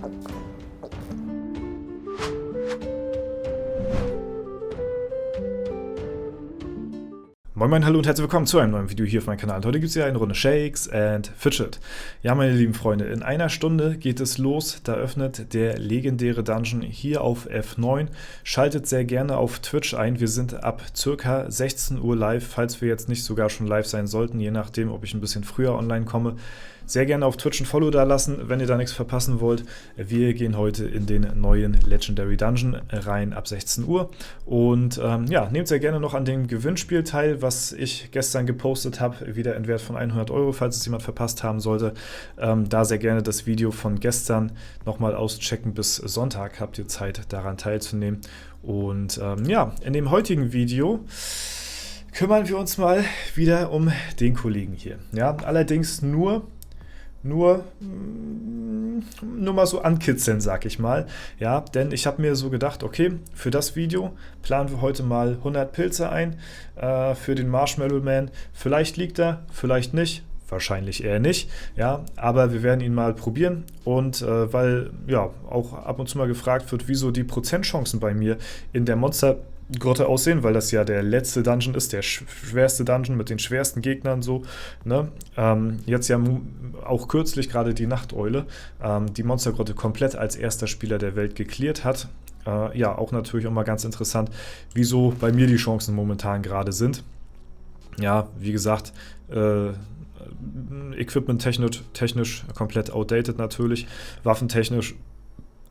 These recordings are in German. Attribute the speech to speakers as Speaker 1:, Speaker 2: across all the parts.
Speaker 1: Moin Moin, hallo und herzlich willkommen zu einem neuen Video hier auf meinem Kanal. Heute gibt es ja eine Runde Shakes and Fidget. Ja, meine lieben Freunde, in einer Stunde geht es los. Da öffnet der legendäre Dungeon hier auf F9. Schaltet sehr gerne auf Twitch ein. Wir sind ab circa 16 Uhr live, falls wir jetzt nicht sogar schon live sein sollten, je nachdem, ob ich ein bisschen früher online komme. Sehr gerne auf Twitch ein Follow da lassen, wenn ihr da nichts verpassen wollt. Wir gehen heute in den neuen Legendary Dungeon rein ab 16 Uhr. Und ja, nehmt sehr gerne noch an dem Gewinnspiel teil, was ich gestern gepostet habe, wieder in Wert von 100 €, falls es jemand verpasst haben sollte. Da sehr gerne das Video von gestern nochmal auschecken. Bis Sonntag habt ihr Zeit, daran teilzunehmen. Und ja, in dem heutigen Video kümmern wir uns mal wieder um den Kollegen hier. Ja, allerdings nur mal so ankitzeln, sag ich mal. Ja, denn ich habe mir so gedacht, okay, für das Video planen wir heute mal 100 Pilze ein für den Marshmallow Man. Vielleicht liegt er, vielleicht nicht. Wahrscheinlich eher nicht, ja, aber wir werden ihn mal probieren und weil ja auch ab und zu mal gefragt wird, wieso die Prozentchancen bei mir in der Monstergrotte aussehen, weil das ja der letzte Dungeon ist, der schwerste Dungeon mit den schwersten Gegnern so, ne? Jetzt ja auch kürzlich gerade die Nachteule, die Monstergrotte komplett als erster Spieler der Welt gecleart hat. Ja, auch natürlich auch mal ganz interessant, wieso bei mir die Chancen momentan gerade sind. Ja, wie gesagt, Equipment technisch komplett outdated natürlich, waffentechnisch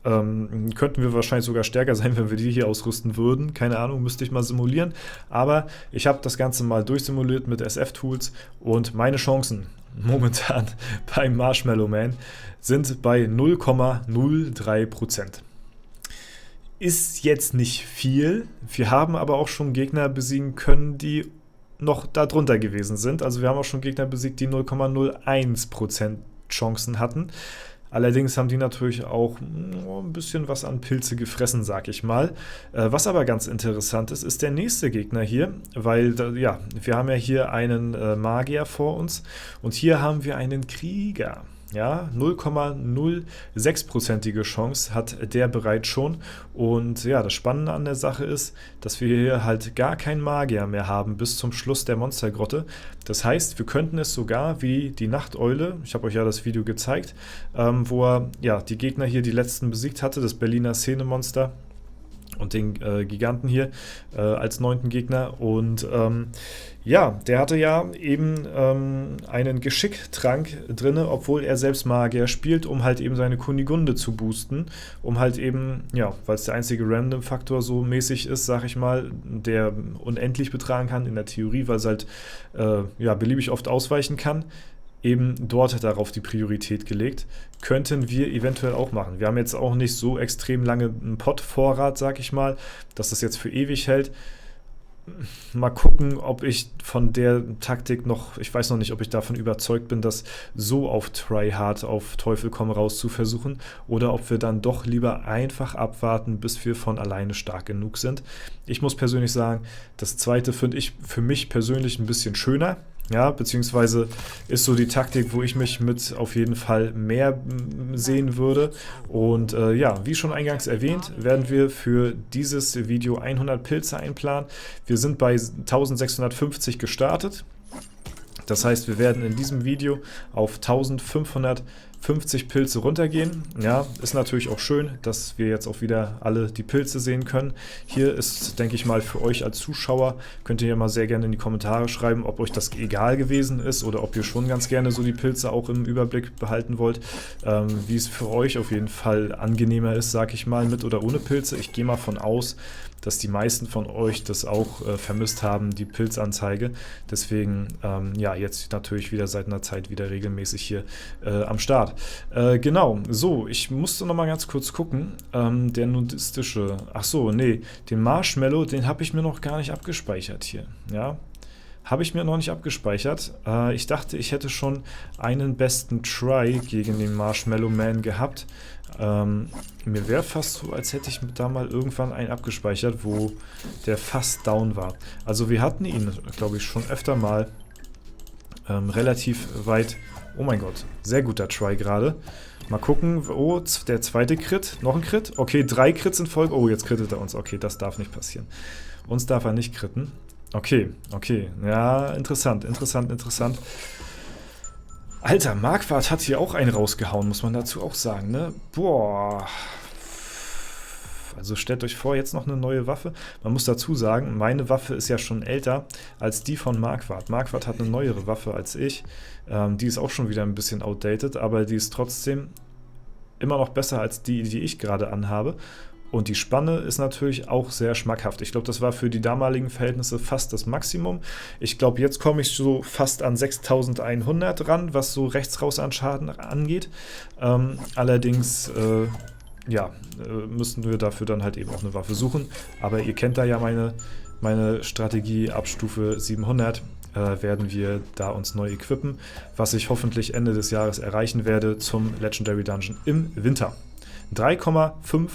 Speaker 1: könnten wir wahrscheinlich sogar stärker sein, wenn wir die hier ausrüsten würden. Keine Ahnung, müsste ich mal simulieren. Aber ich habe das Ganze mal durchsimuliert mit SF-Tools und meine Chancen momentan beim Marshmallow Man sind bei 0,03%. Ist jetzt nicht viel. Wir haben aber auch schon Gegner besiegen können, die noch darunter gewesen sind. Also wir haben auch schon Gegner besiegt, die 0,01% Chancen hatten. Allerdings haben die natürlich auch ein bisschen was an Pilze gefressen, sag ich mal. Was aber ganz interessant ist, ist der nächste Gegner hier, weil ja, wir haben ja hier einen Magier vor uns und hier haben wir einen Krieger. Ja, 0,06%ige Chance hat der bereits schon. Und ja, das Spannende an der Sache ist, dass wir hier halt gar keinen Magier mehr haben bis zum Schluss der Monstergrotte. Das heißt, wir könnten es sogar wie die Nachteule, ich habe euch ja das Video gezeigt, wo er ja die Gegner hier, die letzten besiegt hatte, das Berliner Szenemonster und den Giganten hier als 9. Gegner. Und ja, der hatte ja eben einen Geschicktrank drin, obwohl er selbst Magier spielt, um halt eben seine Kunigunde zu boosten, um halt eben, ja, weil es der einzige Random-Faktor so mäßig ist, sag ich mal, der unendlich betragen kann in der Theorie, weil es halt ja, beliebig oft ausweichen kann. Eben dort darauf die Priorität gelegt, könnten wir eventuell auch machen. Wir haben jetzt auch nicht so extrem lange einen Pot-Vorrat, sag ich mal, dass das jetzt für ewig hält. Mal gucken, ob ich von der Taktik noch, ich weiß noch nicht, ob ich davon überzeugt bin, das so auf Tryhard, auf Teufel komm raus zu versuchen, oder ob wir dann doch lieber einfach abwarten, bis wir von alleine stark genug sind. Ich muss persönlich sagen, das zweite finde ich für mich persönlich ein bisschen schöner. Ja, beziehungsweise ist so die Taktik, wo ich mich mit auf jeden Fall mehr sehen würde. Und ja, wie schon eingangs erwähnt, werden wir für dieses Video 100 Pilze einplanen. Wir sind bei 1650 gestartet. Das heißt, wir werden in diesem Video auf 1550 Pilze runtergehen. Ja, ist natürlich auch schön, dass wir jetzt auch wieder alle die Pilze sehen können. Hier ist, denke ich mal, für euch als Zuschauer, könnt ihr ja mal sehr gerne in die Kommentare schreiben, ob euch das egal gewesen ist oder ob ihr schon ganz gerne so die Pilze auch im Überblick behalten wollt. Wie es für euch auf jeden Fall angenehmer ist, sag ich mal, mit oder ohne Pilze. Ich gehe mal von aus, dass die meisten von euch das auch vermisst haben, die Pilzanzeige. Deswegen, ja, jetzt natürlich wieder seit einer Zeit wieder regelmäßig hier am Start. Genau, so, ich musste noch mal ganz kurz gucken. Der nudistische, ach so, nee, den Marshmallow, den habe ich mir noch gar nicht abgespeichert hier, ja. Habe ich mir noch nicht abgespeichert. Ich dachte, ich hätte schon einen besten Try gegen den Marshmallow Man gehabt. Mir wäre fast so, als hätte ich da mal irgendwann einen abgespeichert, wo der fast down war. Also wir hatten ihn, glaube ich, schon öfter mal relativ weit Oh mein Gott, sehr guter Try gerade. Mal gucken, oh, der zweite Crit, noch ein Crit. Okay, 3 Crits in Folge. Oh, jetzt crittet er uns. Okay, das darf nicht passieren. Uns darf er nicht critten. Okay, okay. Ja, interessant, interessant, interessant. Alter, Marquardt hat hier auch einen rausgehauen, muss man dazu auch sagen, ne? Boah. Also stellt euch vor, jetzt noch eine neue Waffe. Man muss dazu sagen, meine Waffe ist ja schon älter als die von Marquardt. Marquardt hat eine neuere Waffe als ich. Die ist auch schon wieder ein bisschen outdated, aber die ist trotzdem immer noch besser als die ich gerade anhabe. Und die Spanne ist natürlich auch sehr schmackhaft. Ich glaube, das war für die damaligen Verhältnisse fast das Maximum. Ich glaube, jetzt komme ich so fast an 6100 ran, was so rechts raus an Schaden angeht. Allerdings ja, müssten wir dafür dann halt eben auch eine Waffe suchen. Aber ihr kennt da ja meine Strategie. Ab Stufe 700 werden wir da uns neu equippen, was ich hoffentlich Ende des Jahres erreichen werde zum Legendary Dungeon im Winter. 3,5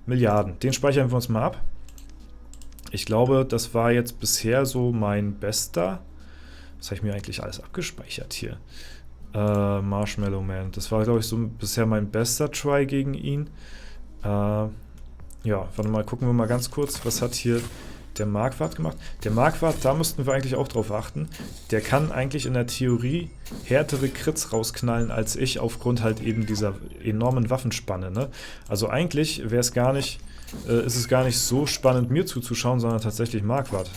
Speaker 1: Milliarden. Den speichern wir uns mal ab. Ich glaube, das war jetzt bisher so mein bester. Was habe ich mir eigentlich alles abgespeichert hier? Marshmallow Man. Das war, glaube ich, so bisher mein bester Try gegen ihn. Ja, warte mal, gucken wir mal ganz kurz, was hat hier der Marquardt gemacht. Der Marquardt, da müssten wir eigentlich auch drauf achten. Der kann eigentlich in der Theorie härtere Crits rausknallen als ich, aufgrund halt eben dieser enormen Waffenspanne, ne? Also eigentlich wäre es gar nicht, ist es gar nicht so spannend, mir zuzuschauen, sondern tatsächlich Marquardt,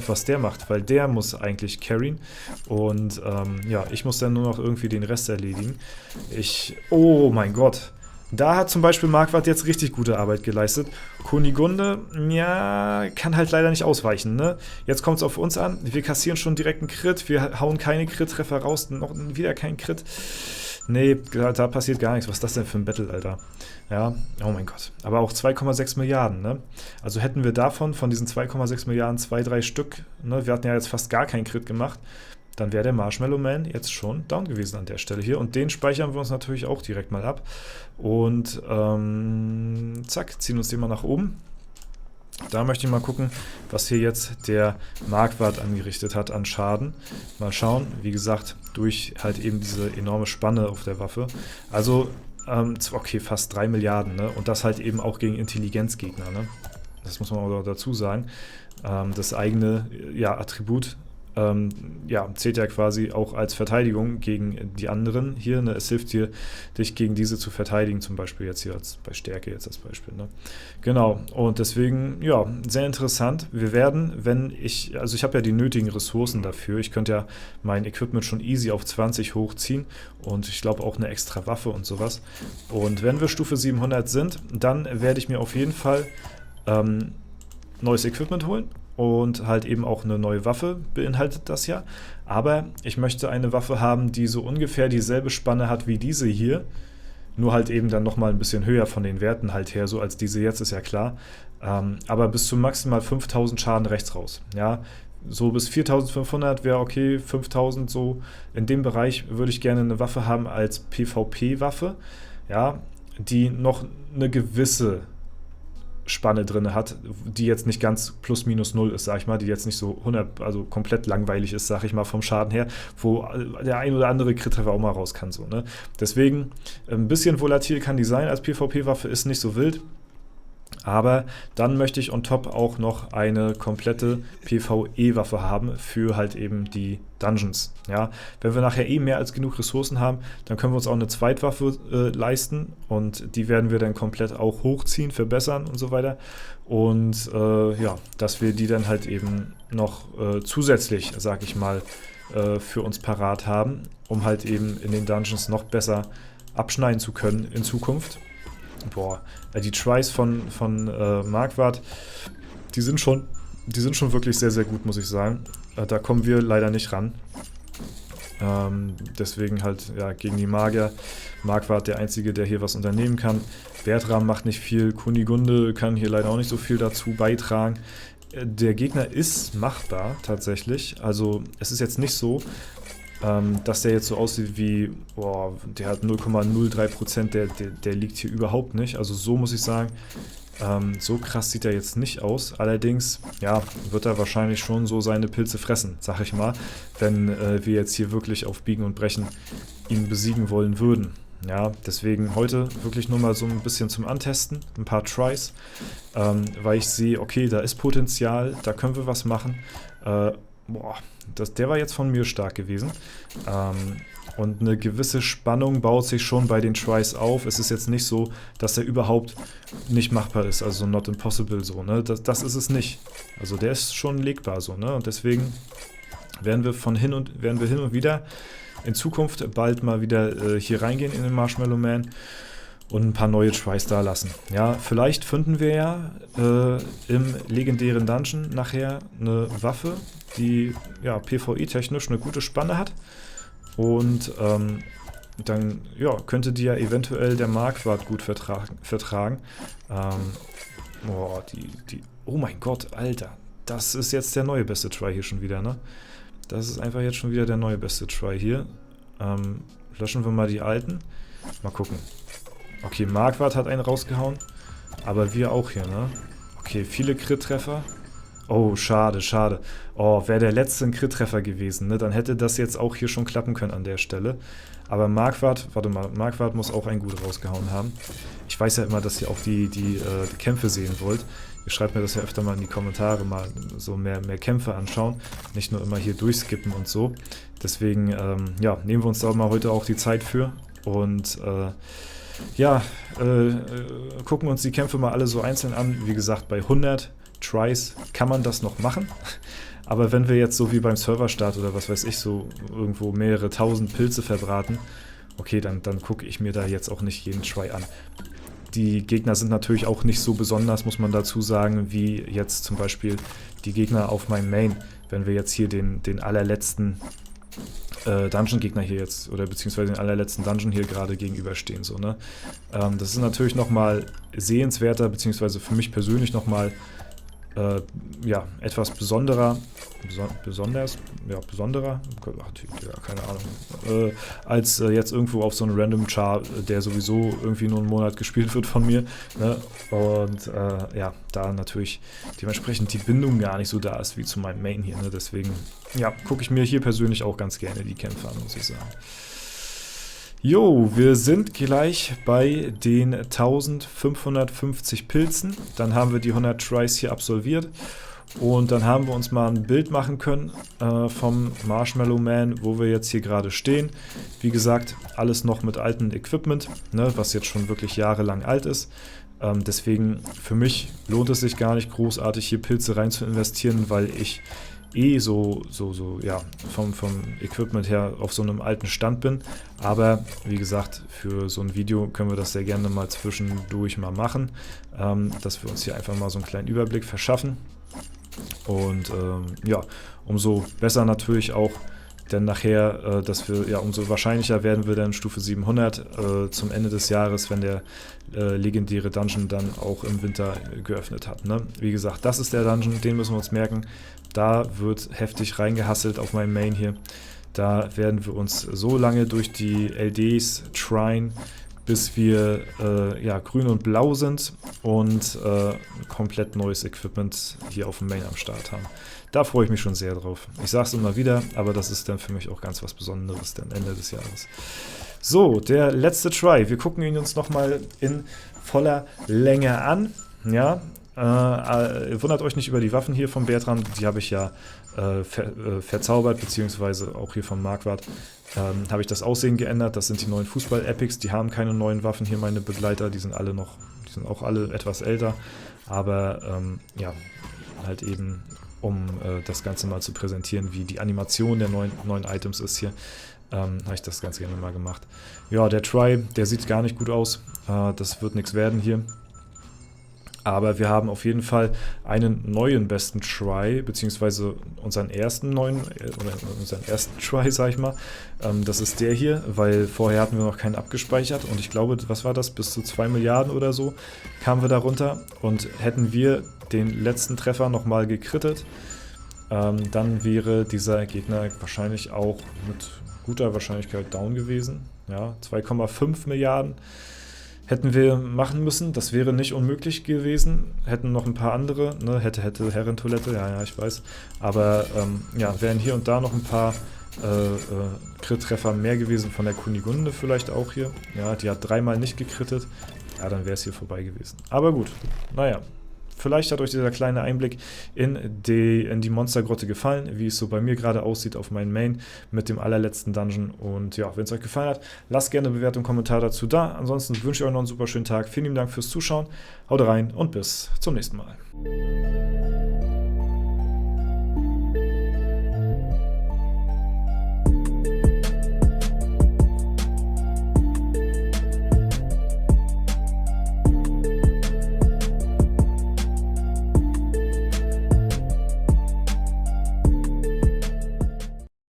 Speaker 1: was der macht, weil der muss eigentlich carryen und ja, ich muss dann nur noch irgendwie den Rest erledigen. Oh mein Gott. Da hat zum Beispiel Marquardt jetzt richtig gute Arbeit geleistet. Kunigunde, ja, kann halt leider nicht ausweichen, ne? Jetzt kommt es auf uns an. Wir kassieren schon direkt einen Crit. Wir hauen keine Crit-Treffer raus. Noch wieder kein Crit. Nee, da passiert gar nichts. Was ist das denn für ein Battle, Alter? Ja, oh mein Gott. Aber auch 2,6 Milliarden, ne? Also hätten wir davon, von diesen 2,6 Milliarden, 2-3 Stück, ne? Wir hatten ja jetzt fast gar keinen Crit gemacht. Dann wäre der Marshmallow Man jetzt schon down gewesen an der Stelle hier. Und den speichern wir uns natürlich auch direkt mal ab. Und zack, ziehen uns den mal nach oben. Da möchte ich mal gucken, was hier jetzt der Marquardt angerichtet hat an Schaden. Mal schauen, wie gesagt, durch halt eben diese enorme Spanne auf der Waffe. Also, okay, fast 3 Milliarden, ne? Und das halt eben auch gegen Intelligenzgegner, ne? Das muss man auch dazu sagen. Das eigene, ja, Attribut ja, zählt ja quasi auch als Verteidigung gegen die anderen hier, ne? Es hilft dir, dich gegen diese zu verteidigen, zum Beispiel jetzt hier bei Stärke jetzt als Beispiel, ne? Genau, und deswegen, ja, sehr interessant. Wir werden, also ich habe ja die nötigen Ressourcen dafür, ich könnte ja mein Equipment schon easy auf 20 hochziehen und ich glaube auch eine extra Waffe und sowas. Und wenn wir Stufe 700 sind, dann werde ich mir auf jeden Fall neues Equipment holen. Und halt eben auch eine neue Waffe beinhaltet das ja. Aber ich möchte eine Waffe haben, die so ungefähr dieselbe Spanne hat wie diese hier. Nur halt eben dann nochmal ein bisschen höher von den Werten halt her, so als diese jetzt, ist ja klar. Aber bis zu maximal 5000 Schaden rechts raus. Ja, so bis 4500 wäre okay, 5000 so. In dem Bereich würde ich gerne eine Waffe haben als PvP-Waffe. Ja, die noch eine gewisse Spanne drin hat, die jetzt nicht ganz plus minus 0 ist, sag ich mal, die jetzt nicht so 100, also komplett langweilig ist, sag ich mal, vom Schaden her, wo der ein oder andere Crit-Treffer auch mal raus kann, so, ne? Deswegen, ein bisschen volatil kann die sein als PvP-Waffe, ist nicht so wild, aber dann möchte ich on top auch noch eine komplette PvE-Waffe haben für halt eben die Dungeons. Ja? Wenn wir nachher mehr als genug Ressourcen haben, dann können wir uns auch eine Zweitwaffe leisten und die werden wir dann komplett auch hochziehen, verbessern und so weiter. Und ja, dass wir die dann halt eben noch zusätzlich, sag ich mal, für uns parat haben, um halt eben in den Dungeons noch besser abschneiden zu können in Zukunft. Boah, die Tries von Marquardt, die sind schon wirklich sehr, sehr gut, muss ich sagen. Da kommen wir leider nicht ran. Deswegen halt, ja, gegen die Magier. Marquardt der Einzige, der hier was unternehmen kann. Bertram macht nicht viel. Kunigunde kann hier leider auch nicht so viel dazu beitragen. Der Gegner ist machbar, tatsächlich. Also, es ist jetzt nicht so, dass der jetzt so aussieht wie, boah, der hat 0,03%, der liegt hier überhaupt nicht. Also so muss ich sagen, so krass sieht er jetzt nicht aus. Allerdings, ja, wird er wahrscheinlich schon so seine Pilze fressen, sag ich mal, wenn wir jetzt hier wirklich auf Biegen und Brechen ihn besiegen wollen würden. Ja, deswegen heute wirklich nur mal so ein bisschen zum Antesten, ein paar Tries, weil ich sehe, okay, da ist Potenzial, da können wir was machen. Der war jetzt von mir stark gewesen. Und eine gewisse Spannung baut sich schon bei den Tries auf. Es ist jetzt nicht so, dass er überhaupt nicht machbar ist, also not impossible so, ne? Das ist es nicht. Also der ist schon legbar so, ne? Und deswegen werden wir hin und wieder in Zukunft bald mal wieder hier reingehen in den Marshmallow Man und ein paar neue Tries da lassen. Ja, vielleicht finden wir ja im legendären Dungeon nachher eine Waffe, die ja PvE-technisch eine gute Spanne hat. Und dann ja, könnte die ja eventuell der Marquardt gut vertragen. Oh mein Gott, Alter. Das ist jetzt der neue beste Try hier schon wieder, ne? Das ist einfach jetzt schon wieder der neue beste Try hier. Löschen wir mal die alten. Mal gucken. Okay, Marquardt hat einen rausgehauen. Aber wir auch hier, ne? Okay, viele Crit-Treffer. Oh, schade, schade. Oh, wäre der letzte ein Crit-Treffer gewesen, ne? Dann hätte das jetzt auch hier schon klappen können an der Stelle. Aber Marquardt muss auch einen gut rausgehauen haben. Ich weiß ja immer, dass ihr auch die Kämpfe sehen wollt. Ihr schreibt mir das ja öfter mal in die Kommentare, mal so mehr Kämpfe anschauen. Nicht nur immer hier durchskippen und so. Deswegen, ja, nehmen wir uns da mal heute auch die Zeit für. Und, gucken uns die Kämpfe mal alle so einzeln an. Wie gesagt, bei 100 Tries kann man das noch machen. Aber wenn wir jetzt so wie beim Serverstart oder was weiß ich, so irgendwo mehrere tausend Pilze verbraten, okay, dann gucke ich mir da jetzt auch nicht jeden Try an. Die Gegner sind natürlich auch nicht so besonders, muss man dazu sagen, wie jetzt zum Beispiel die Gegner auf meinem Main. Wenn wir jetzt hier den allerletzten Dungeon-Gegner hier jetzt, oder beziehungsweise den allerletzten Dungeon hier gerade gegenüberstehen, so, ne? Das ist natürlich nochmal sehenswerter, beziehungsweise für mich persönlich nochmal ja, etwas besonderer, keine Ahnung, als jetzt irgendwo auf so einem Random Char, der sowieso irgendwie nur einen Monat gespielt wird von mir, ne? Und ja, da natürlich dementsprechend die Bindung gar nicht so da ist wie zu meinem Main hier, ne? Deswegen, ja, gucke ich mir hier persönlich auch ganz gerne die Kämpfe an, muss ich sagen. Jo, wir sind gleich bei den 1550 Pilzen. Dann haben wir die 100 Tries hier absolviert. Und dann haben wir uns mal ein Bild machen können vom Marshmallow Man, wo wir jetzt hier gerade stehen. Wie gesagt, alles noch mit altem Equipment, ne, was jetzt schon wirklich jahrelang alt ist. Deswegen, für mich lohnt es sich gar nicht großartig hier Pilze rein zu investieren, weil ich ja, vom Equipment her auf so einem alten Stand bin. Aber wie gesagt, für so ein Video können wir das sehr gerne mal zwischendurch mal machen, dass wir uns hier einfach mal so einen kleinen Überblick verschaffen. Und ja, umso besser natürlich auch, denn nachher, umso wahrscheinlicher werden wir dann Stufe 700 zum Ende des Jahres, wenn der legendäre Dungeon dann auch im Winter geöffnet hat, ne? Wie gesagt, das ist der Dungeon, den müssen wir uns merken. Da wird heftig reingehasselt auf meinem Main hier. Da werden wir uns so lange durch die LDs tryen, bis wir ja, grün und blau sind und komplett neues Equipment hier auf dem Main am Start haben. Da freue ich mich schon sehr drauf. Ich sage es immer wieder, aber das ist dann für mich auch ganz was Besonderes, dann Ende des Jahres. So, der letzte Try. Wir gucken ihn uns nochmal in voller Länge an. Ja, wundert euch nicht über die Waffen hier von Bertrand, die habe ich ja verzaubert, beziehungsweise auch hier von Marquardt habe ich das Aussehen geändert. Das sind die neuen Fußball-Epics, die haben keine neuen Waffen hier, meine Begleiter, die sind auch alle etwas älter, aber ja, halt eben, um das Ganze mal zu präsentieren, wie die Animation der neuen Items ist hier, habe ich das ganz gerne mal gemacht. Ja, der Try, der sieht gar nicht gut aus, das wird nichts werden hier. Aber wir haben auf jeden Fall einen neuen besten Try, beziehungsweise unseren ersten Try, sag ich mal. Das ist der hier, weil vorher hatten wir noch keinen abgespeichert und ich glaube, was war das, bis zu 2 Milliarden oder so kamen wir da runter und hätten wir den letzten Treffer nochmal gekrittet, dann wäre dieser Gegner wahrscheinlich auch mit guter Wahrscheinlichkeit down gewesen. Ja, 2,5 Milliarden. Hätten wir machen müssen, das wäre nicht unmöglich gewesen, hätten noch ein paar andere, ne, hätte Herrentoilette, ja, ich weiß, aber ja, wären hier und da noch ein paar Crit-Treffer mehr gewesen von der Kunigunde vielleicht auch hier. Ja, die hat 3-mal nicht gekrittet. Ja, dann wäre es hier vorbei gewesen. Aber gut, naja. Vielleicht hat euch dieser kleine Einblick in die Monstergrotte gefallen, wie es so bei mir gerade aussieht auf meinem Main mit dem allerletzten Dungeon. Und ja, wenn es euch gefallen hat, lasst gerne eine Bewertung und Kommentar dazu da. Ansonsten wünsche ich euch noch einen super schönen Tag. Vielen lieben Dank fürs Zuschauen. Haut rein und bis zum nächsten Mal.